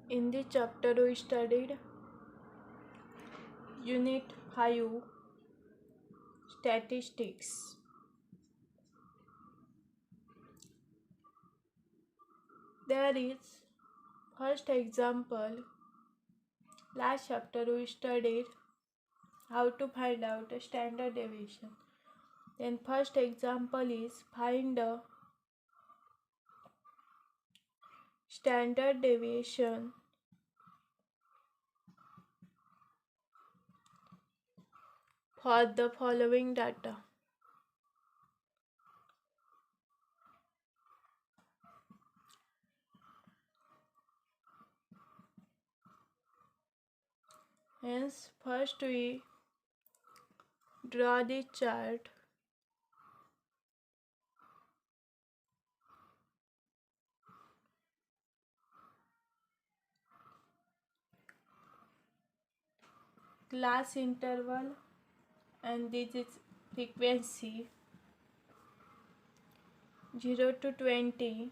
In this chapter, we studied Unit 5 Statistics. There is first example. Last chapter, we studied how to find out a standard deviation. Then, first example is find a standard deviation for the following data. Hence, first we draw the chart. Class interval, and this is frequency 0 to 20,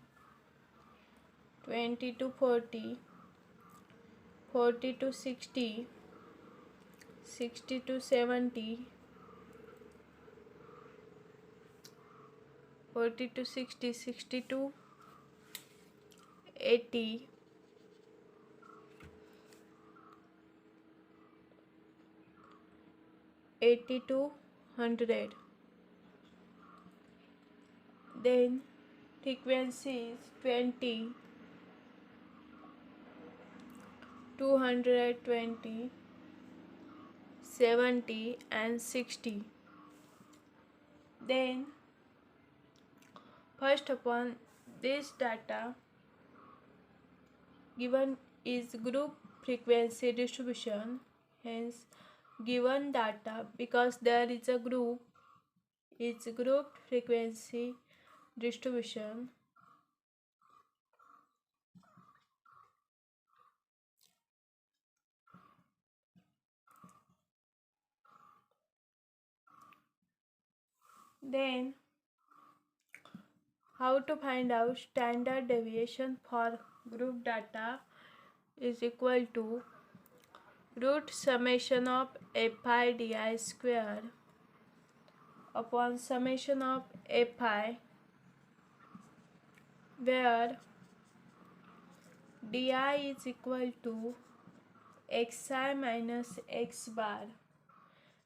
20 to 40, 40 to 60, 60 to 70, 40 to 60, 60 to 80, 80 to 100. Then frequency is 20, 220, 70 and 60. Then first upon this data given is group frequency distribution. Hence given data, because there is a group, is group frequency distribution. Then how to find out standard deviation for group data is equal to root summation of fi di square upon summation of fi, where di is equal to xi minus x bar,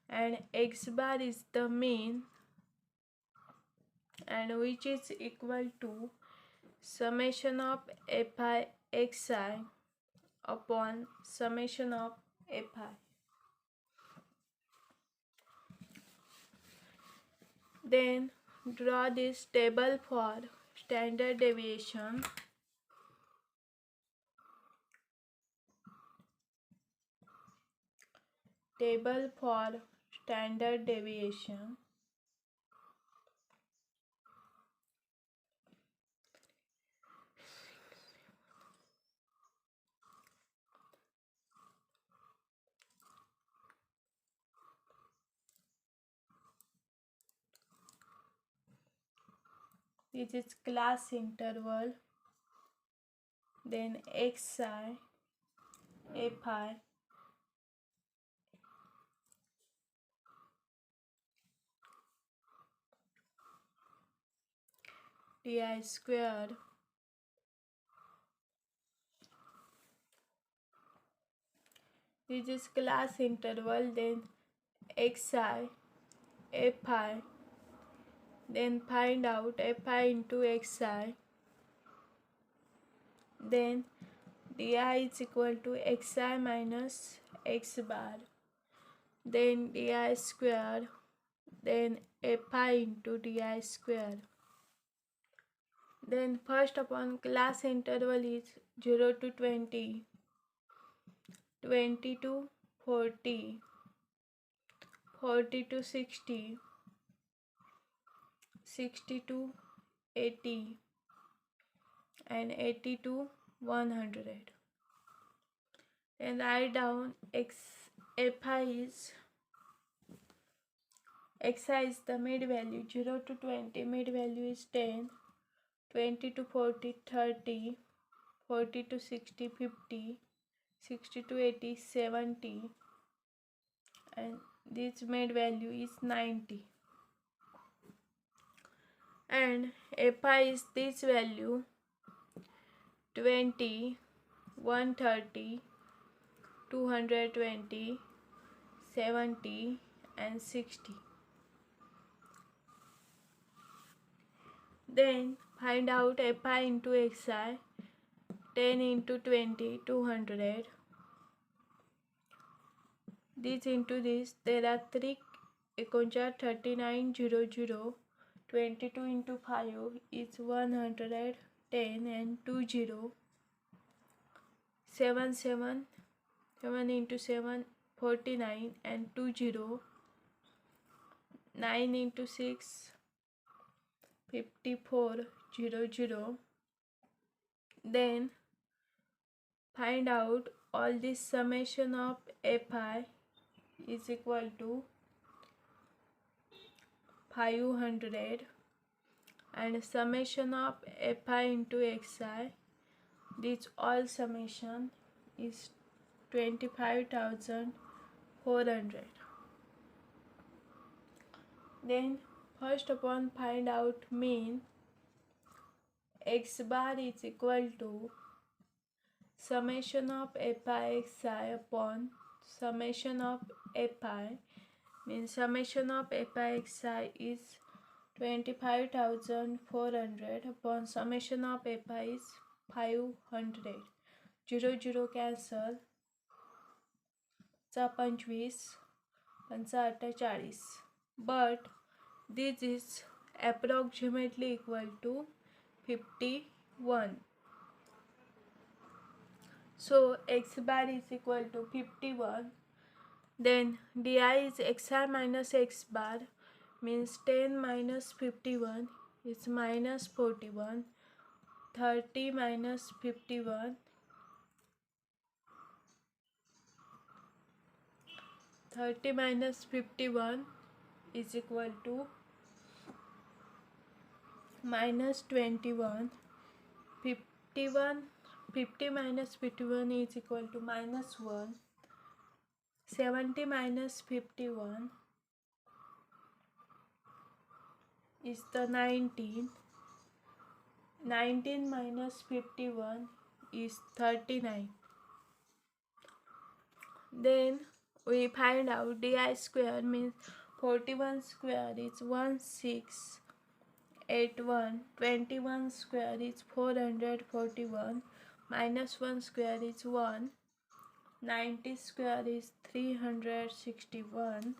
and x bar is the mean, and which is equal to summation of fi xi upon summation of fi. Then draw this table for standard deviation. Table for standard deviation. This is class interval, then xi, fi, di square, this is class interval, then xi, fi, then find out fi into xi, then di is equal to xi minus x bar, then di square, then fi into di square. Then first upon class interval is 0 to 20, 20 to 40, 40 to 60, 60 to 80, and 80 to 100. And write down fi is xi is the mid value, 0 to 20 mid value is 10, 20 to 40 30, 40 to 60, 50, 60 to 80, 70, and this made value is 90. And API is this value 20, 130, 220, 70 and 60. Then find out API into XI. 10 into 20, 200. This into this, there are 3 econcha 3900. 22 into 5 is 110 and 20. 7 into 7 49 and 20. 9 into 6 5400. Then find out all this summation of FI is equal to 500 and summation of FI into XI, this all summation is 25,400. Then first upon find out mean. X bar is equal to summation of FI XI upon summation of FI, means summation of FI XI is 25,400 upon summation of FI is 500. 0 cancel, 25 45, but this is approximately equal to 51. So X bar is equal to 51. Then di is xi minus x bar, means 10 minus 51 is minus 41. 30 minus 51, 30 minus 51 is equal to minus 21. 50 minus 51 is equal to minus 1. 70 minus 51 is the 19. 19 minus 51 is 39. Then we find out di square, means 41 square is 1681. 21 square is 441. Minus 1 square is 1. 90 square is 361.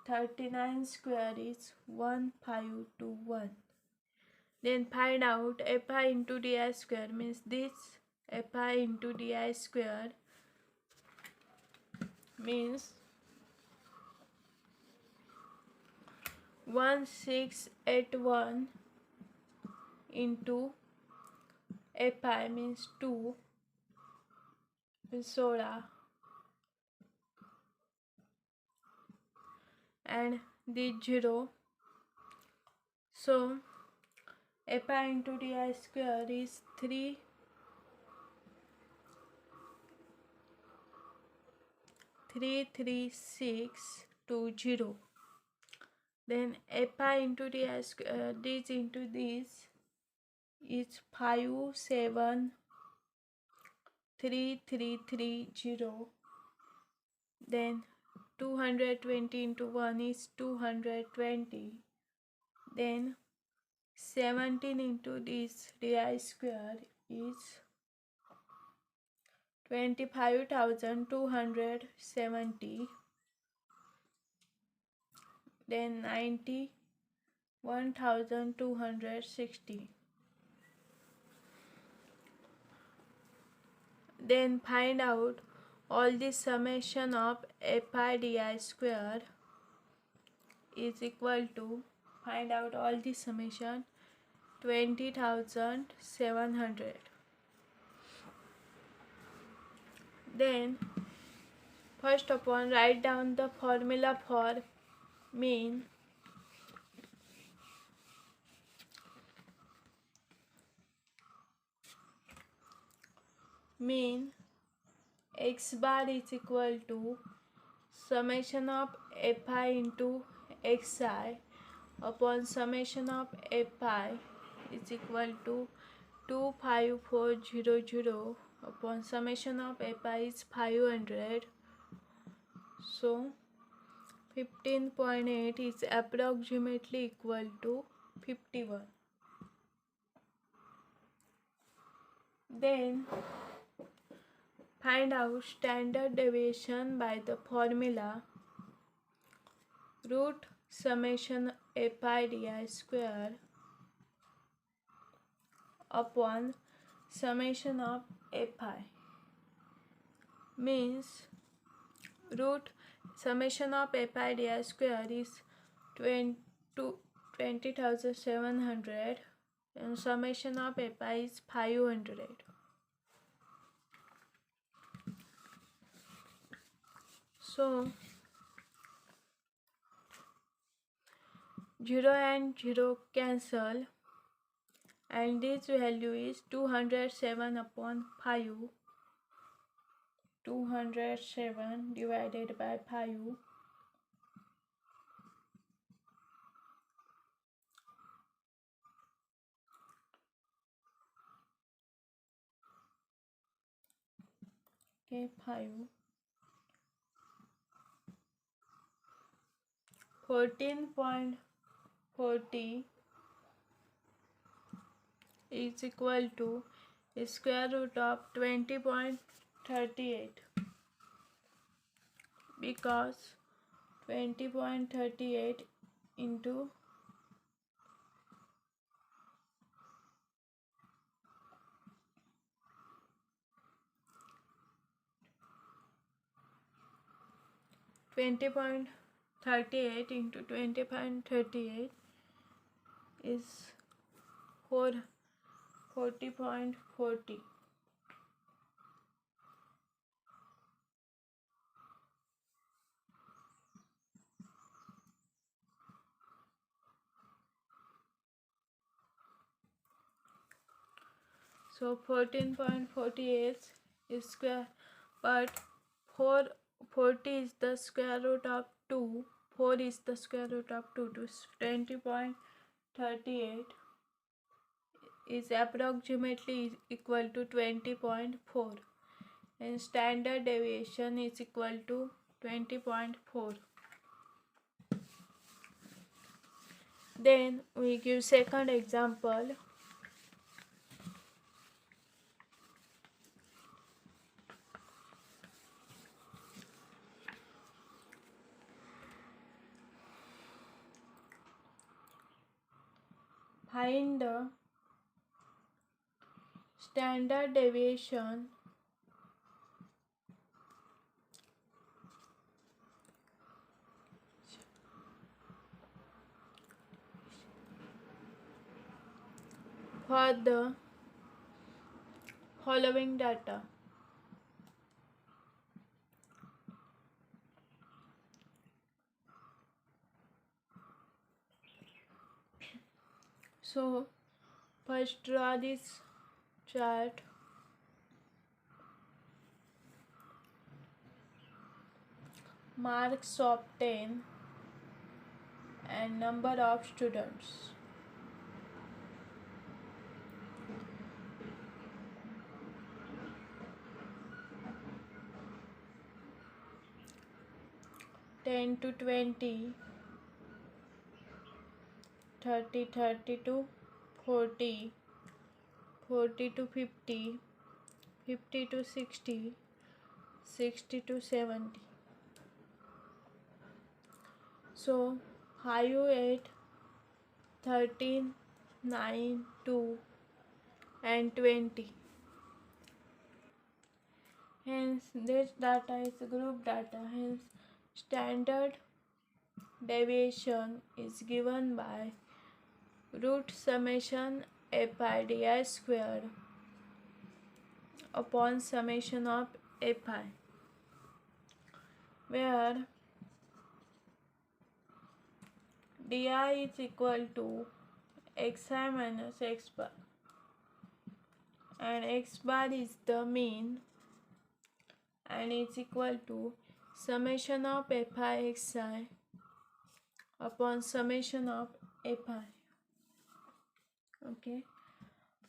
39 square is 1521. Then find out FI into di square, means this FI into di square means 1681 into FI means 2 16, and the 0. So FI into di square is 33620. Then FI into di square, this into this is 573330. Then 220 into 1 is 220. Then 17 into this di square is 25,270. Then 91,260. Then find out all the summation of FI di square is equal to, find out all the summation, 20,700. Then first upon write down the formula for mean. mean x bar is equal to summation of fi into xi upon summation of fi is equal to 25400 upon summation of fi is 500. So 15.8 is approximately equal to 51. Then find out standard deviation by the formula root summation fi di square upon summation of fi means root summation of fi di square is 20,700 and summation of fi is 500. So 0 and 0 cancel and this value is 207 upon 5. 207 divided by 5 okay 5 14.40 is equal to square root of 20.38 because 20.38 into 20.38 into 20.38 is 40.40. So 14.48 is square, but 440 is the square root of 2. 4 is the square root of 2 to 20.38 is approximately equal to 20.4 and standard deviation is equal to 20.4. Then we give second example. Find the standard deviation for the following data. So first draw this chart. Marks of 10 and number of students. Ten to 20, 30 to 40, 40 to 50, 50 to 60, 60 to 70. So 5, 8, 13, 9, 2 and 20. Hence this data is group data. Hence standard deviation is given by root summation fi di square upon summation of fi, where di is equal to xi minus x bar and x bar is the mean, and it's equal to summation of fi xi upon summation of fi. Okay,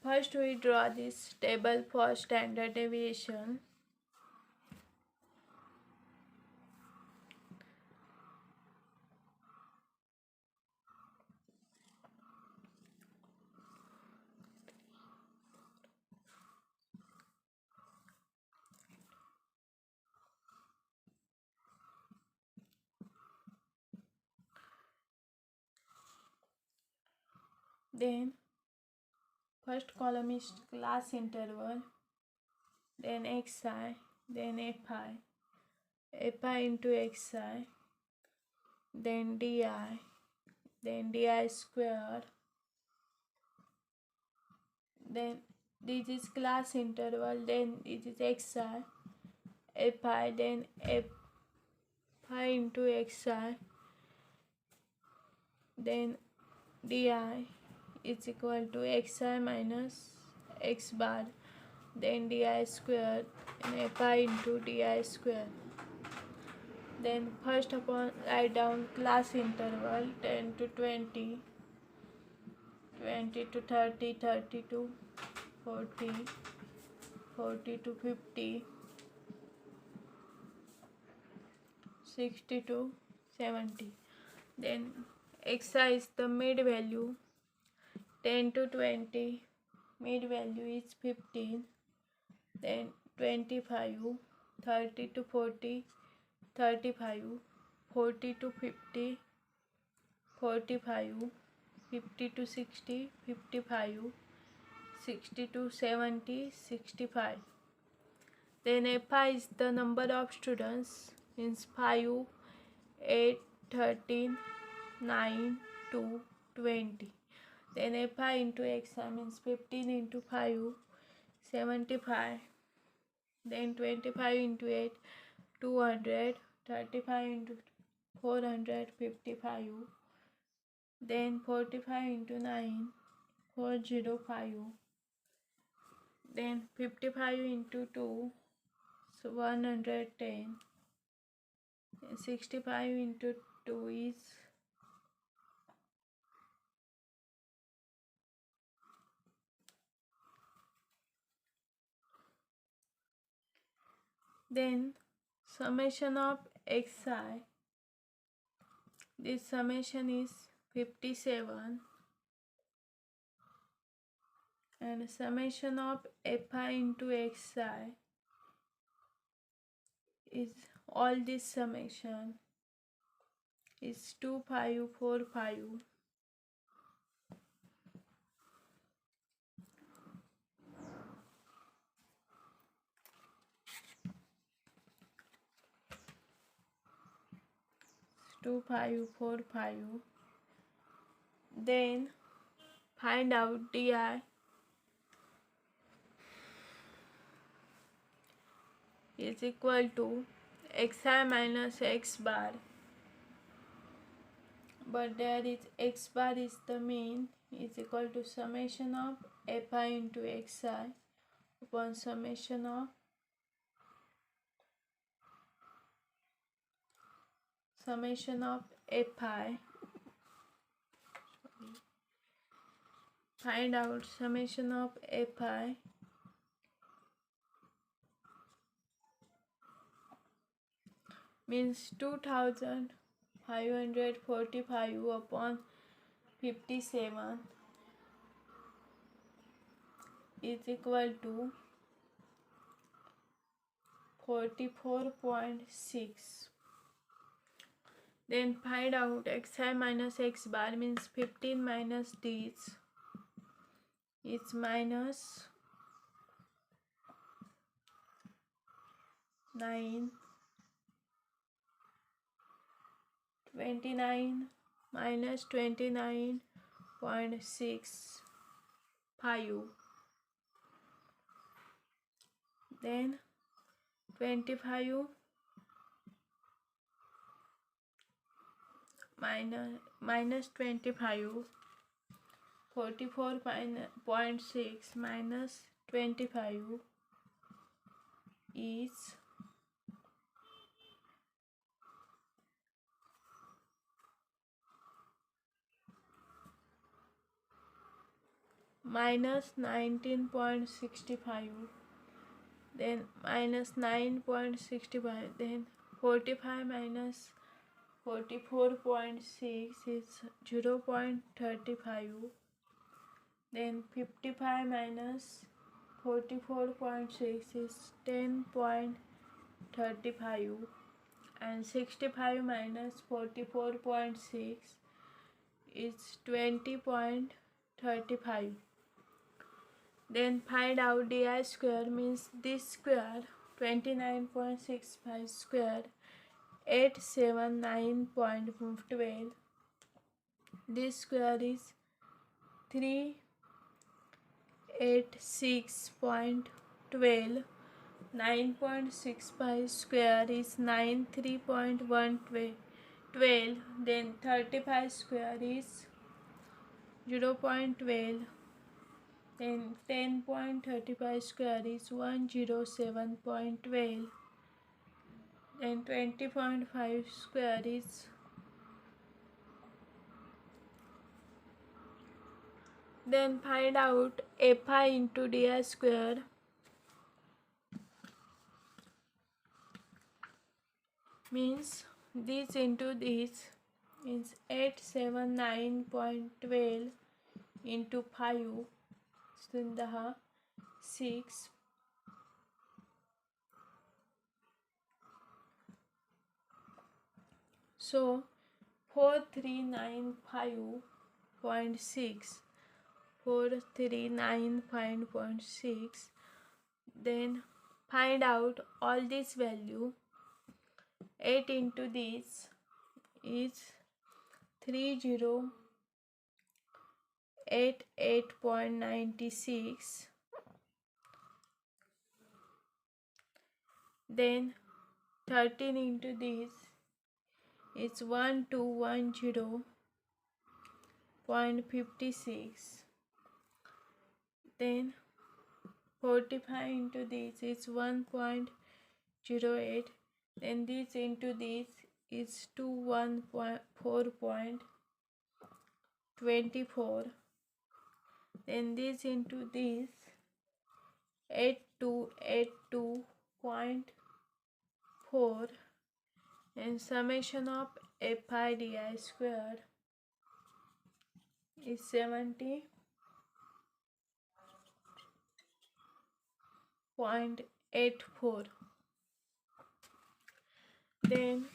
first we draw this table for standard deviation. Then first column is class interval, then xi, then fi into xi, then di square, then this is class interval, then this is xi, fi, then fi into xi, then di is equal to xi minus x bar, then di square, and fi into di square. Then first upon write down class interval 10 to 20, 20 to 30, 30 to 40, 40 to 50, 60 to 70. Then xi is the mid value, 10 to 20, mid value is 15, then 25, 30 to 40, 35, 40 to 50, 45, 50 to 60, 55, 60 to 70, 65. Then fi is the number of students, means 5, 8, 13, 9, 2, 20. Then fi into xi means 15 into 5, 75. Then 25 into 8, 200. 35 into 455. Then 45 into 9, 405. Then 55 into 2, so 110. And 65 into 2 is 'Then summation of xi, this summation is 57, and summation of fi into xi is, all this summation is 2545. Then find out di is equal to xi minus x bar, but there is x bar is the mean, is equal to summation of fi into xi upon summation of fi. Find out summation of fi means 2545 upon 57 is equal to 44.6. Then find out xi minus x bar means 15 minus this is minus 9, 29 minus 29.65. Then 25 minus 25, 44.6 minus 25 is minus 19.65, then minus 9.65, then 45 minus 44.6 is 0.35, then 55 minus 44.6 is 10.35, and 65 minus 44.6 is 20.35. Then find out di square, means this square 29.65 square 879.12. This square is 386.12. 9.65 square is 93.112. Then 35 square is 0.12. Then 10.35 square is 107.12. Then 20.5 square is then find out fi into di square, means this into this is 879.12 into 5 6. So 4395.6, 439.6. Then find out all this value. 8 into this is 3088.96. Then 13 into this is 1210.56. Then 45 into this is 1.08. Then this into this is 214.24. Then this into this 8282.4. And summation of fi di square is 70.84. Then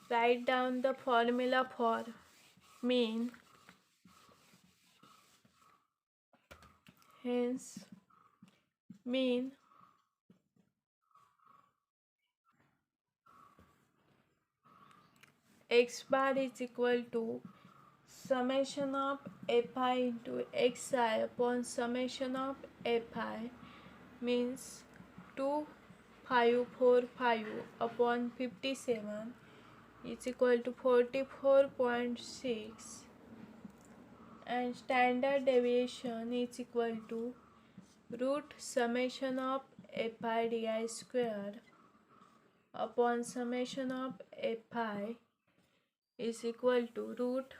write down the formula for mean. Hence mean x bar is equal to summation of fi into xi upon summation of fi, means 2545 upon 57 is equal to 44.6, and standard deviation is equal to root summation of fi di square upon summation of fi is equal to root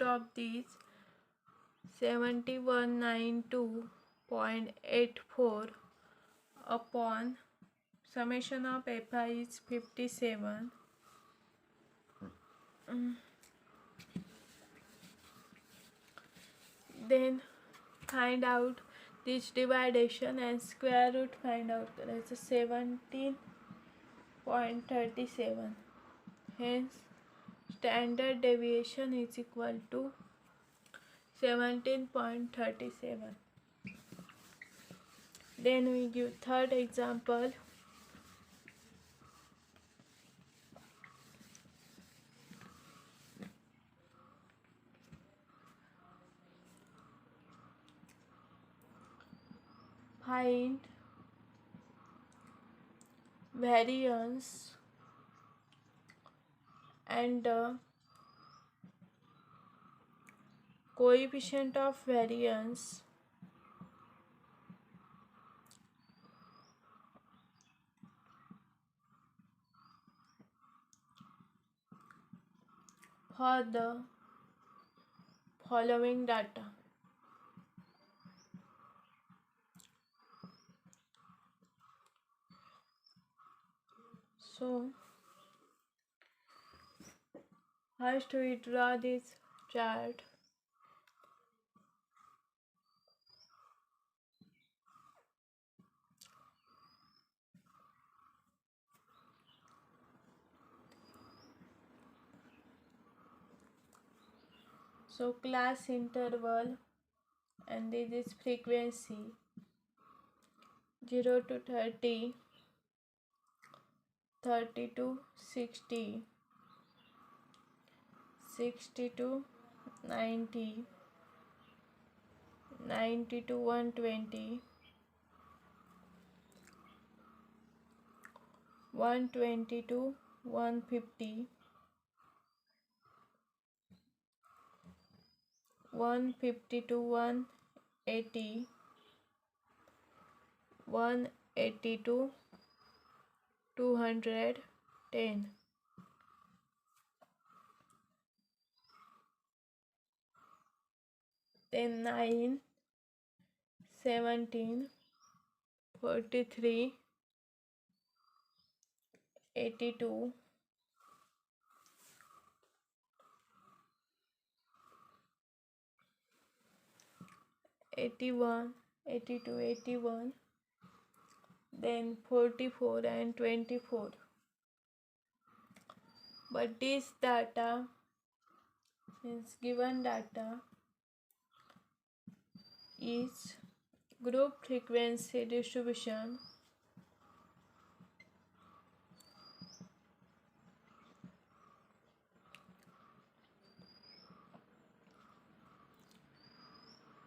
of this 7192.84 upon summation of fi is 57. Then find out this division and square root find out. That's 17.37. Hence standard deviation is equal to 17.37. Then we give third example. Find variance and the coefficient of variance for the following data. So first we draw this chart. So class interval, and this is frequency 0 to 30, 30 to 60, 60 to 90, 90 to 120, 120 to 150, 150 to 180, 180 to 210. Then 9, 17, 43, 82, 81, 82, 81, then 44 and 24. But this data, means given data, is group frequency distribution.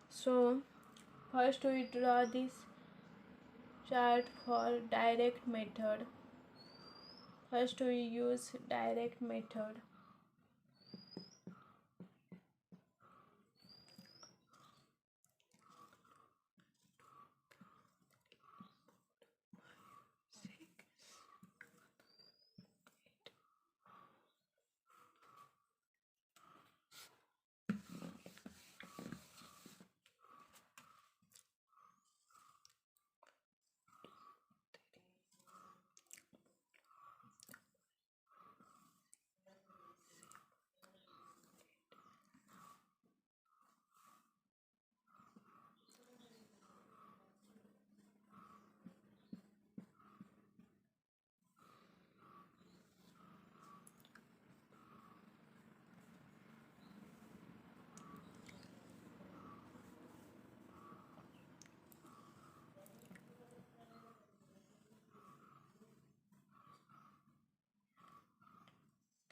So first we draw this chart for direct method. First we use direct method.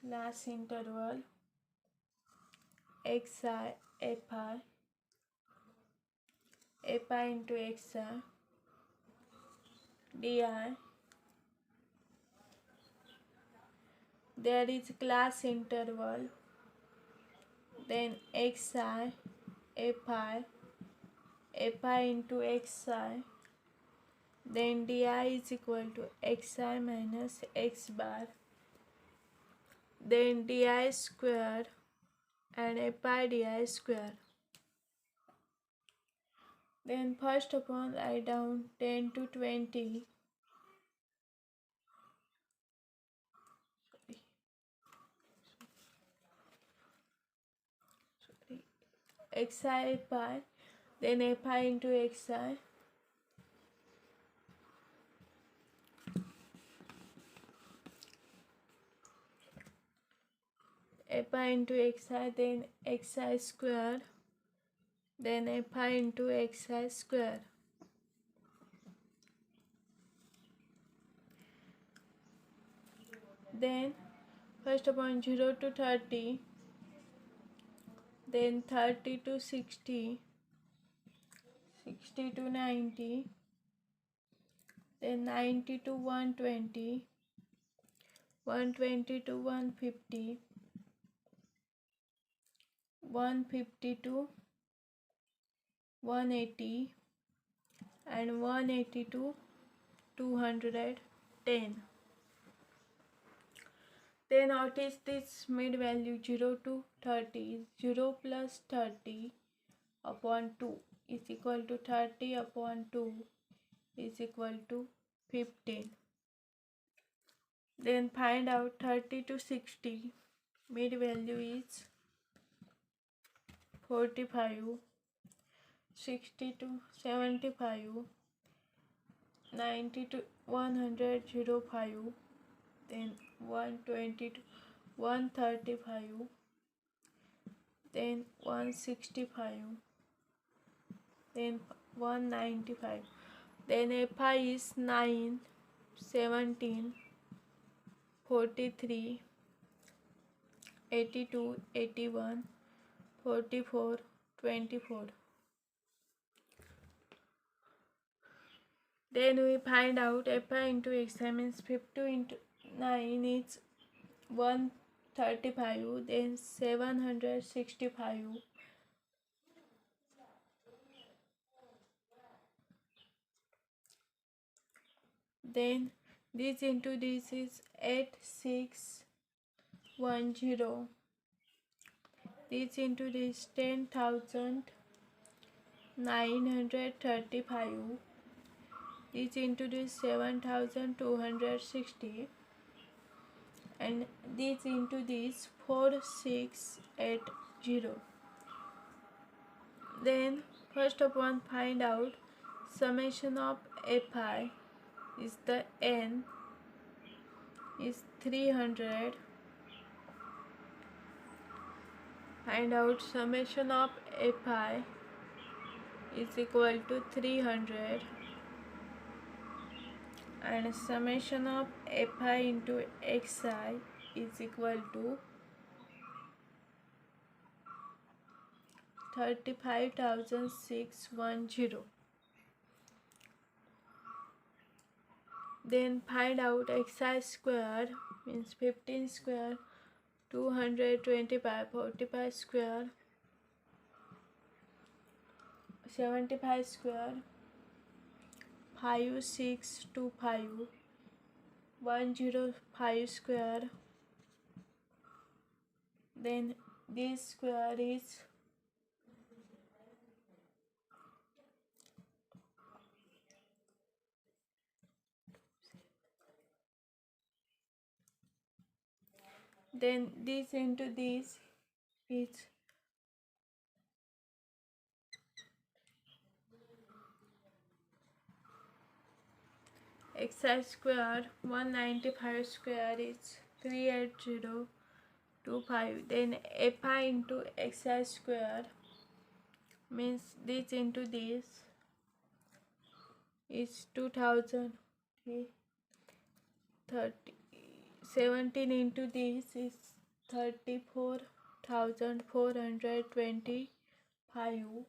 Class interval xi, fi, fi into xi, di. There is class interval, then xi, fi, fi into xi, then di is equal to xi minus x bar, then di square and fi di square. Then first upon write down 10 to 20. Xi pi, then fi into xi, fi into xi, then xi square, then fi into xi square. Then first upon 0 to 30, then 30 to 60, 60 to 90, then 90 to 120, 120 to 150, 150 to 180, and 180 to 210. Then what is this mid value? 0 to 30. 0 plus 30 upon 2 is equal to 30 upon 2 is equal to 15. Then find out 30 to 60. Mid value is 45. 60 to 75. 90 to 100, 05. Then 120 to 135. Then 165. Then 195. Then FI is 9, 17, 43, 82, 81, 44, 24. Then we find out FI into XI means 50 into 9 is 135. Then 765. Then this into this is 8610. This into this 10,935. This into this 7,260. And this into this 4680. Then first of all find out summation of FI is the N is 300. Find out summation of FI is equal to 300 and summation of FI into XI is equal to 35,610. Then find out XI square means 15 square, 225, 45 square, 75 square, 5625, 105 square. Then this square is then this into this is XI square, 195 square is 38025. Then FI into XI square means this into this is 2000. 30, 17 into this is 34,425.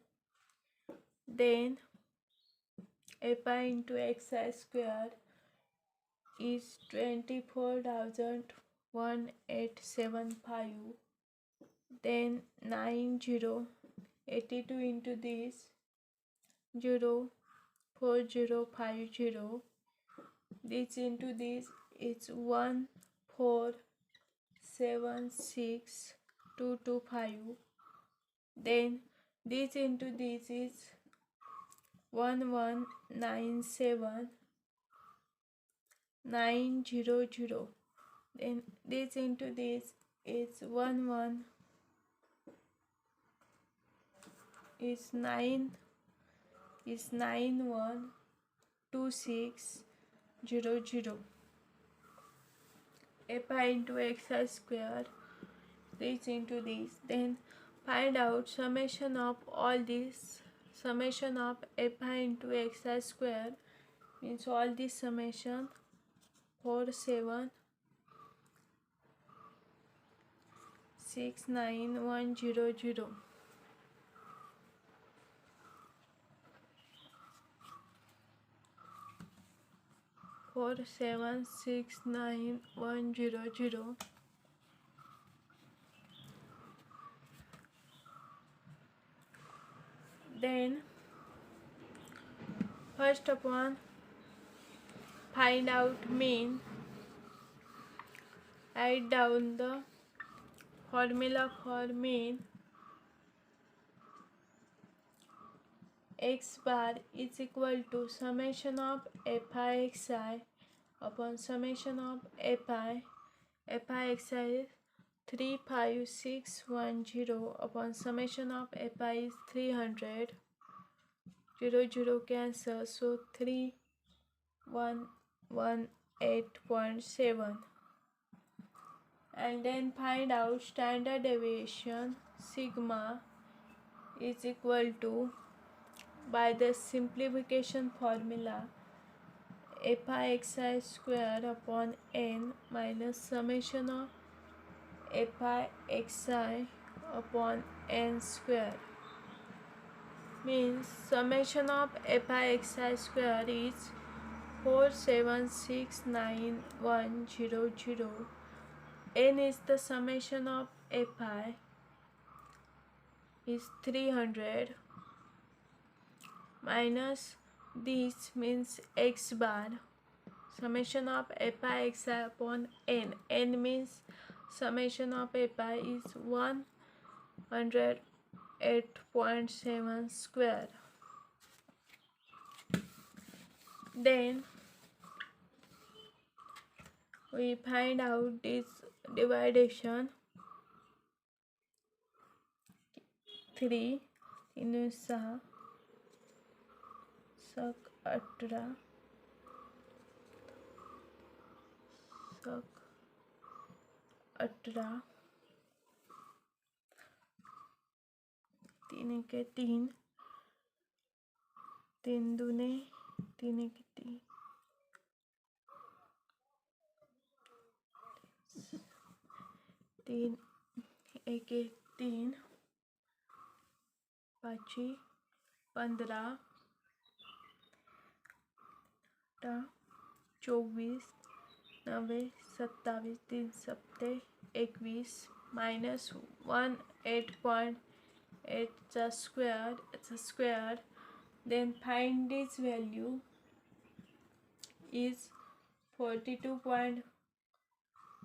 Then FI into XI square is 24,1875. Then 82 into this 04050. This into this is 1476225. Then this into this is 1197900. Then this into this is 11 is 912600. FI into XI square, this into this. Then find out summation of all this. Summation of FI into XI square means all this summation 4769100. 4769100. Then first upon find out mean. Write down the formula for mean. X bar is equal to summation of fi xi upon summation of fi. Fi xi is 35610 upon summation of fi is 300. 0 cancel, so 3118.7. And then find out standard deviation sigma is equal to, by the simplification formula, fi xi square upon n minus summation of fi xi upon n square, means summation of fi xi square is 4769100. N is the summation of fi is 300 minus this means x bar, summation of fi xi upon n. N means summation of fi is 108.7 square. Then we find out this division. 3 3 6 सक 18 सक 18 3 के 3 3 दूने 3 के 3 3 एक 3 पाची 15 24 9 27 3 सप्ते 21 minus 108.8 square. Then find this value is 42.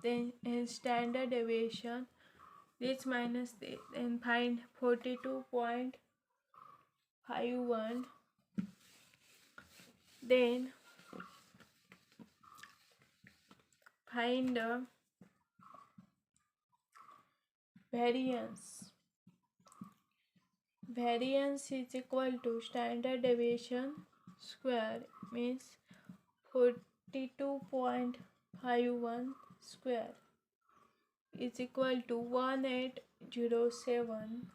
Then in standard deviation, this minus this, then find 42.51. Then find the variance. Variance is equal to standard deviation square, means 42.51 square is equal to 1807.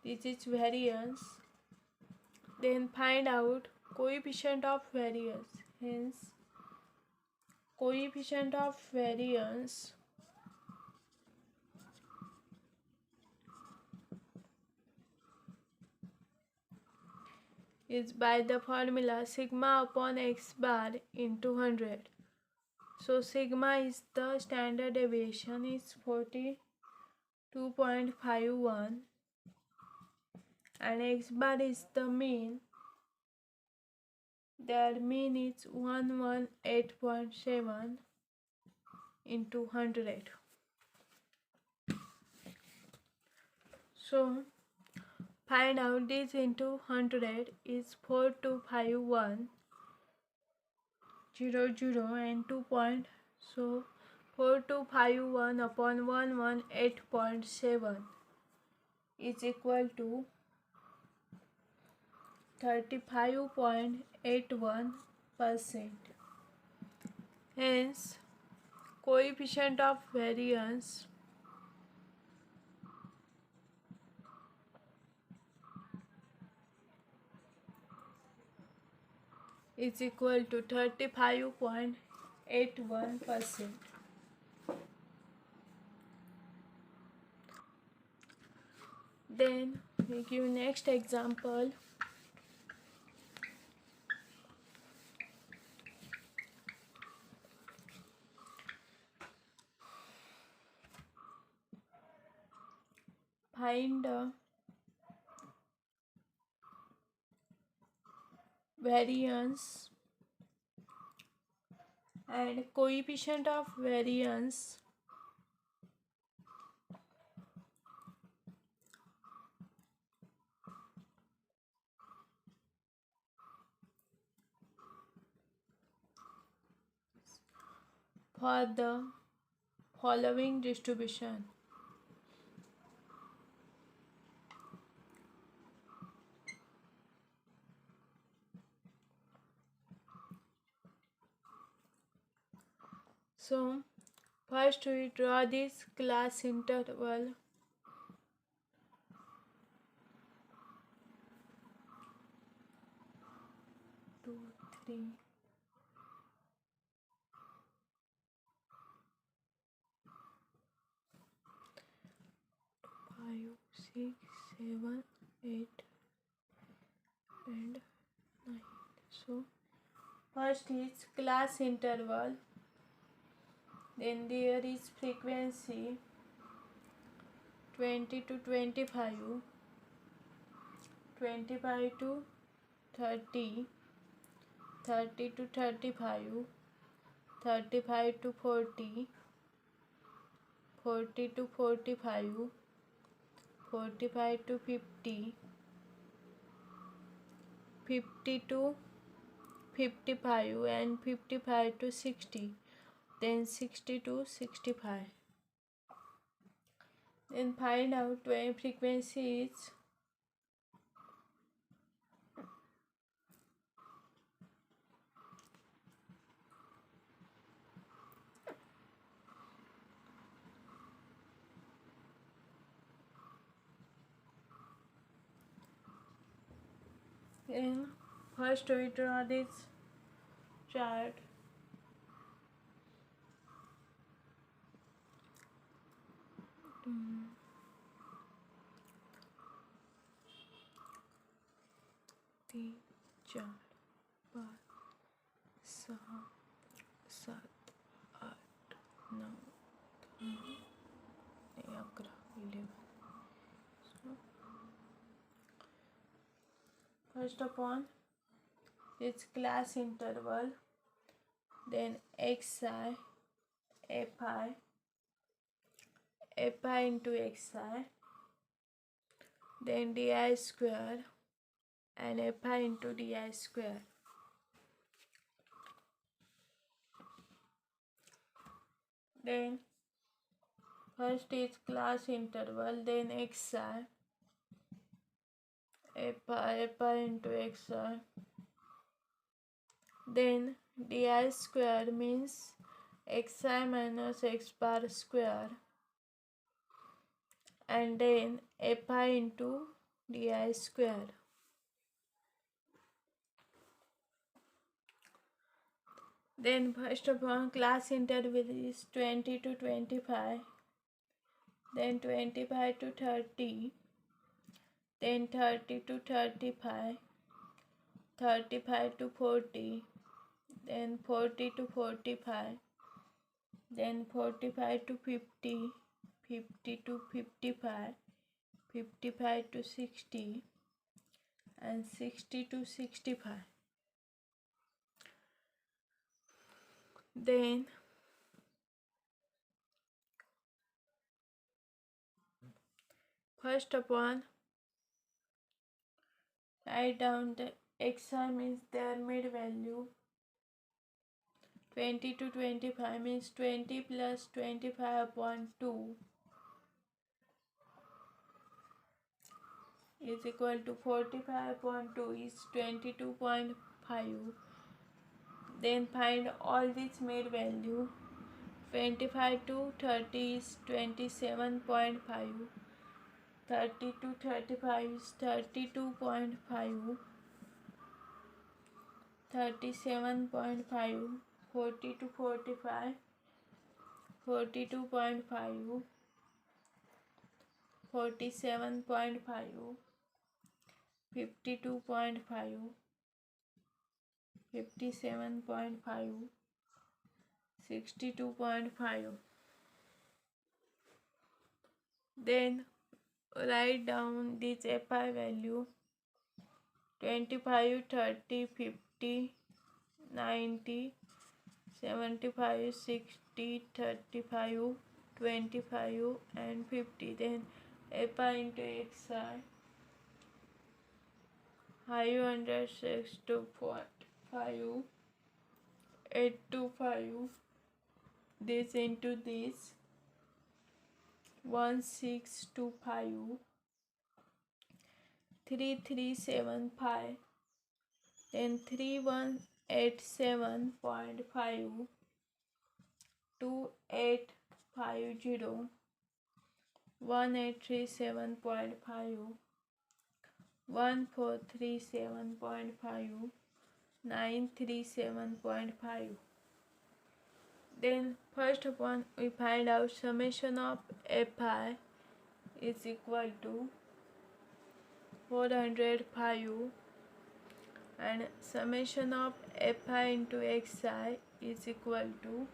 This is variance. Then find out coefficient of variance. Hence, coefficient of variance is by the formula sigma upon x bar into 100. So sigma is the standard deviation is 42.51 and x bar is the mean. Their mean is 118.7 into 100. So find out this into 100 is 425100 and 2 point. So 4251 upon 118.7 is equal to 35.81%. Hence, coefficient of variance is equal to 35.81%. Then we give next example. Find the variance and coefficient of variance for the following distribution. So first we draw this class interval. Two, three, 5, 6, 7, 8 and 9. So first is class interval, then there is frequency 20 to 25, 25 to 30, 30 to 35, 35 to 40, 40 to 45, 45 to 50, 50 to 55 and 55 to 60, then 60 to 65. Then find out when frequency is in first we draw this chart. तीन चार पाँच सहा सात आठ नऊ 11 11. So first upon its class interval, then xi, fi, fi into xi, then di square and fi into di square. Then first is class interval, then xi, fi into xi, then di square means xi minus x bar square, and then fi into di square. Then first of all class interval is 20 to 25, then 25 to 30, then 30 to 35, 35 to 40, then 40 to 45, then 45 to 50, 50 to 55, 55 to 60, and 60 to 65. Then first upon write down the xi means their mid value, 20 to 25 means 20 plus 25 upon 2 is equal to 45 upon 2 is 22.5. Then find all these mid value. 25 to 30 is 27.5, 30 to 35 is 32.5, 37.5, 40 to 45, 42.5, 47.5, 52.5, 57.5, 62.5. Then write down this fi value 25, 30, 50, 90, 75, 60, 35, 25 and 50. Then API into XI 506 to 5, 8 to 5, this into this 1625, 3375, then 3187.5, 2850, 1837.5, 1437.5, 937.5. Then first one we find out summation of Fi is equal to 405 and summation of Fi into Xi is equal to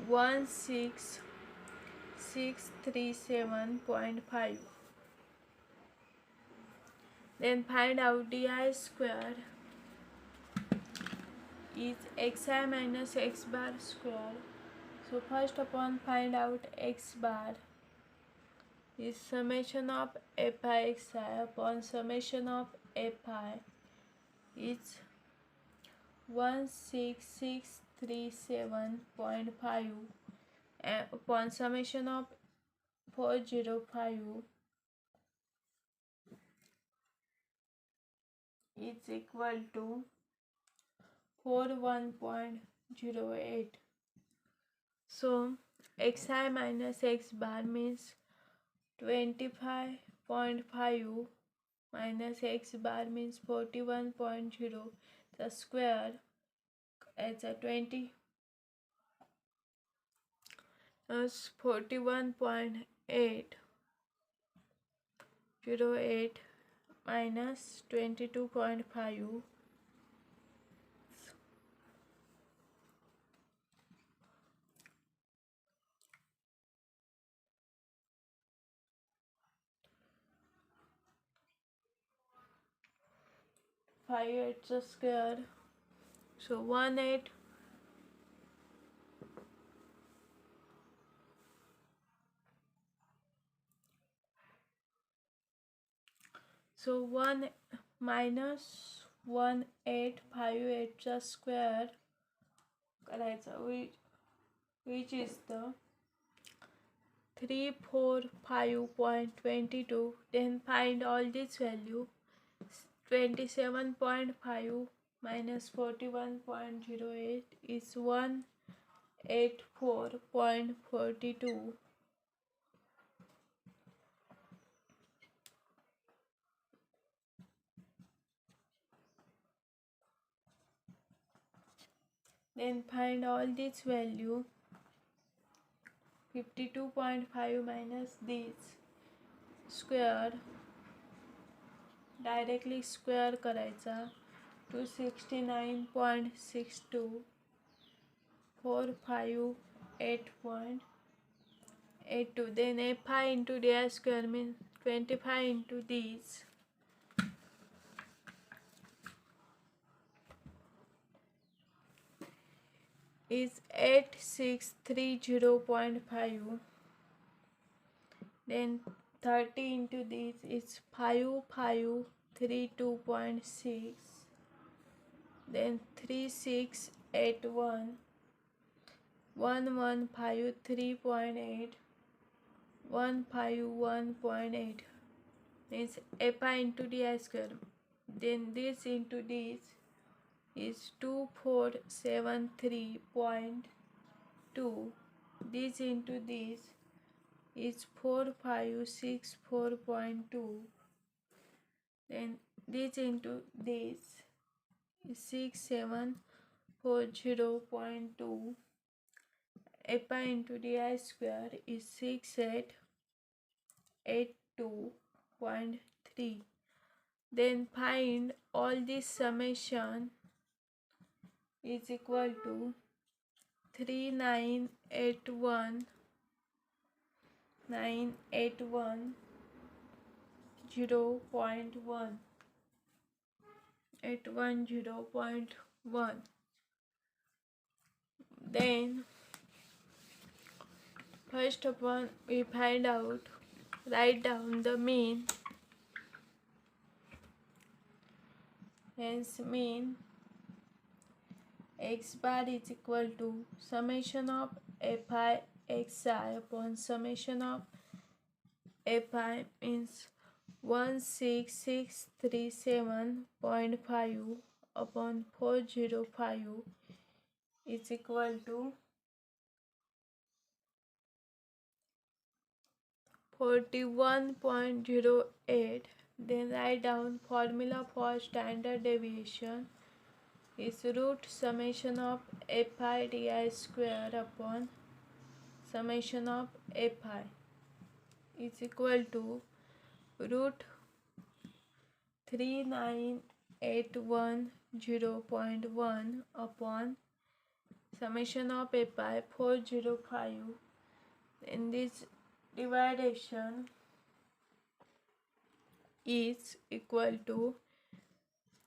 16637.5. Then find out Di square is Xi minus X bar square. So first upon find out X bar is summation of Fi Xi upon summation of Fi is 16637.5 and upon summation of 405 is equal to 41.08. So Xi minus X bar means 25.5 minus X bar means 41.0. The square as a 20 is 41.808 minus 22.5 5 8 square. So 18 so 1 minus 1858 square करायचा which is the 345.22. Then find all this value. 27.5 minus 41.08 is 184.42. Then find all this value. 52.5 minus this square directly square करायचा 269.62 458.82. Then Fi into Di square means 25 into these is 8630.5. Then 30 into this is 5532.6. Then 3681 1153.8 151.8 means Fi into Di square. Then this into this is 2473.2. This into this is 4564.2. Then this into this is 6740.2. Fi into Di square is 6882.3. Then find all this summation is equal to 3981 981 0.1 810.1 1. Then first of all we write down the mean. Hence mean x bar is equal to summation of fi xi upon summation of fi means 16637.5 upon 405 is equal to 41.08. Then write down formula for standard deviation is root summation of fi di square upon summation of fi is equal to root 3981.1 upon summation of fi 405. In this division is equal to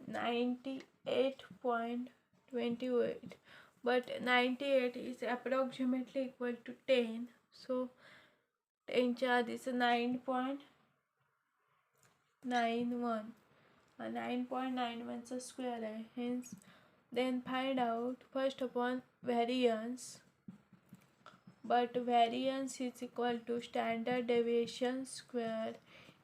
98.28, but 98 is approximately equal to 10, so 10 charge is 9.91 and 9.91 is a square है. Hence then find out first upon variance, but variance is equal to standard deviation square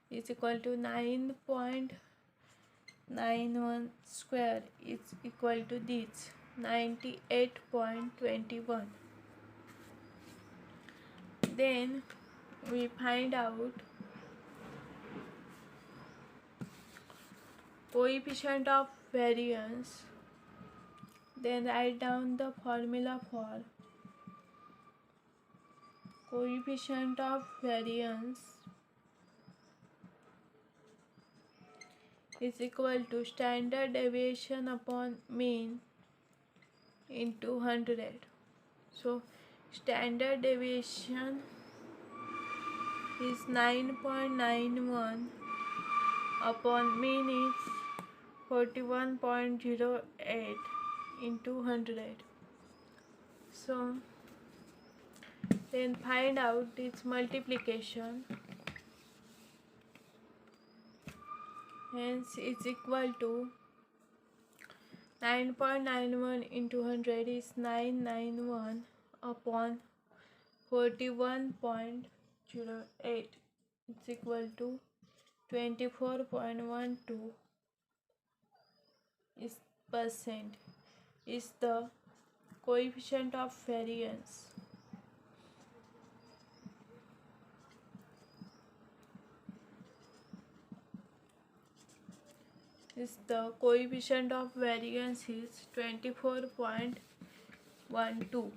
is equal to 9.91 square is equal to this 98.21. Then we find out coefficient of variance. Then write down the formula for coefficient of variance is equal to standard deviation upon mean into 100. So standard deviation is 9.91 upon mean is 41.08 into 100. So then find out its multiplication. Hence it's equal to 9.91 into 100 is 991 upon 41.08. It's equal to 24.12 is percent is the coefficient of variance. The coefficient of variance is 24.12.